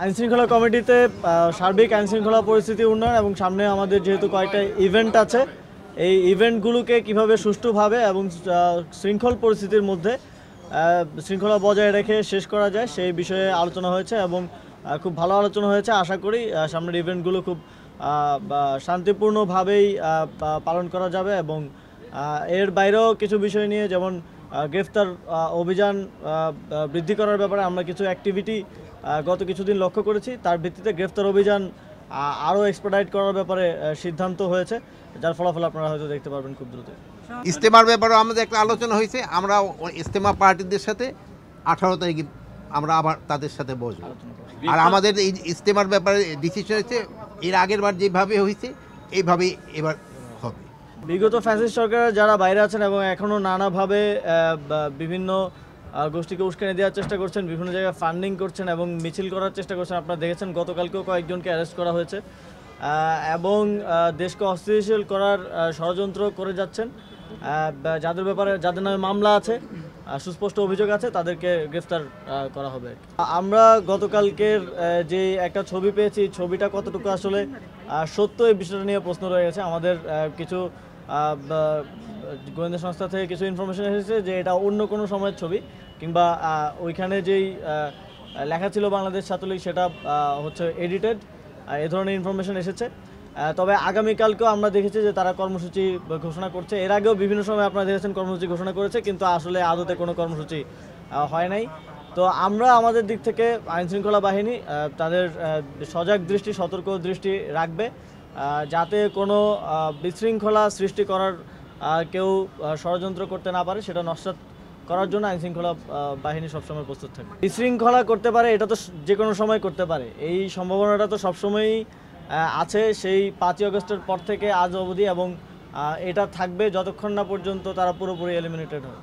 আইনশৃঙ্খলা কমিটিতে সার্বিক আইনশৃঙ্খলা পরিস্থিতি উন্নয়ন এবং সামনে আমাদের যেহেতু কয়েকটা ইভেন্ট আছে, এই ইভেন্টগুলোকে কিভাবে সুষ্ঠুভাবে এবং শৃঙ্খল পরিস্থিতির মধ্যে শৃঙ্খলা বজায় রেখে শেষ করা যায় সেই বিষয়ে আলোচনা হয়েছে এবং খুব ভালো আলোচনা হয়েছে। আশা করি সামনের ইভেন্টগুলো খুব শান্তিপূর্ণভাবেই পালন করা যাবে এবং এর বাইরেও কিছু বিষয় নিয়ে যেমন গ্রেফতার অভিযান বৃদ্ধি করার ব্যাপারে আমরা কিছু অ্যাক্টিভিটি গত কিছুদিন লক্ষ্য করেছি। তার ভিত্তিতে গ্রেফতার অভিযান আরও এক্সপার্টাইট করার ব্যাপারে সিদ্ধান্ত হয়েছে, যার ফলাফল আপনারা হয়তো দেখতে পারবেন খুব দ্রুত। ইজতেমার ব্যাপারে আমাদের একটা আলোচনা হয়েছে, আমরা ইজতেমা পার্টিদের সাথে 18 তারিখে আমরা আবার তাদের সাথে বসবো। আর আমাদের এই ইজতেমার ব্যাপারে ডিসিশন হয়েছে এর আগের বার যেভাবে হয়েছে এইভাবেই এবার হবে। বিগত ফ্যাসিস্ট সরকারের যারা বাইরে আছেন এবং এখনও নানাভাবে বিভিন্ন গোষ্ঠীকে উস্কানি দেওয়ার চেষ্টা করছেন, বিভিন্ন জায়গায় ফান্ডিং করছেন এবং মিছিল করার চেষ্টা করছেন, আপনারা দেখেছেন গতকালকেও কয়েকজনকে অ্যারেস্ট করা হয়েছে এবং দেশকে অস্থিতিশীল করার ষড়যন্ত্র করে যাচ্ছেন। যাদের নামে মামলা আছে, সুস্পষ্ট অভিযোগ আছে, তাদেরকে গ্রেফতার করা হবে। আমরা গতকালকের যে একটা ছবি পেয়েছি, ছবিটা কতটুকু আসলে সত্য এই বিষয়টা নিয়ে প্রশ্ন রয়ে গেছে। আমাদের কিছু গোয়েন্দা সংস্থা থেকে কিছু ইনফরমেশন এসেছে যে এটা অন্য কোনো সময়ের ছবি কিংবা ওইখানে যেই লেখা ছিল বাংলাদেশ ছাত্রলীগ সেটা হচ্ছে এডিটেড, এ ধরনের ইনফরমেশন এসেছে। তবে আগামীকালকেও আমরা দেখেছি যে তারা কর্মসূচি ঘোষণা করছে। এর আগেও বিভিন্ন সময় আপনারা দেখেছেন কর্মসূচি ঘোষণা করেছে, কিন্তু আসলে আদতে কোনো কর্মসূচি হয় নাই। তো আমরা আমাদের দিক থেকে আইনশৃঙ্খলা বাহিনী তাদের সজাগ দৃষ্টি, সতর্ক দৃষ্টি রাখবে যাতে কোনো বিশৃঙ্খলা সৃষ্টি করার কেউ ষড়যন্ত্র করতে না পারে, সেটা নস্যাৎ করার জন্য আইনশৃঙ্খলা বাহিনী সবসময় প্রস্তুত থাকে। বিশৃঙ্খলা করতে পারে এটা তো যে কোনো সময় করতে পারে, এই সম্ভাবনাটা তো সবসময়ই আছে। সেই 5ই আগস্টের পর থেকে আজ অবধি এবং এটা থাকবে যতক্ষণ না পর্যন্ত তারা পুরোপুরি এলিমিনেটেড হয়।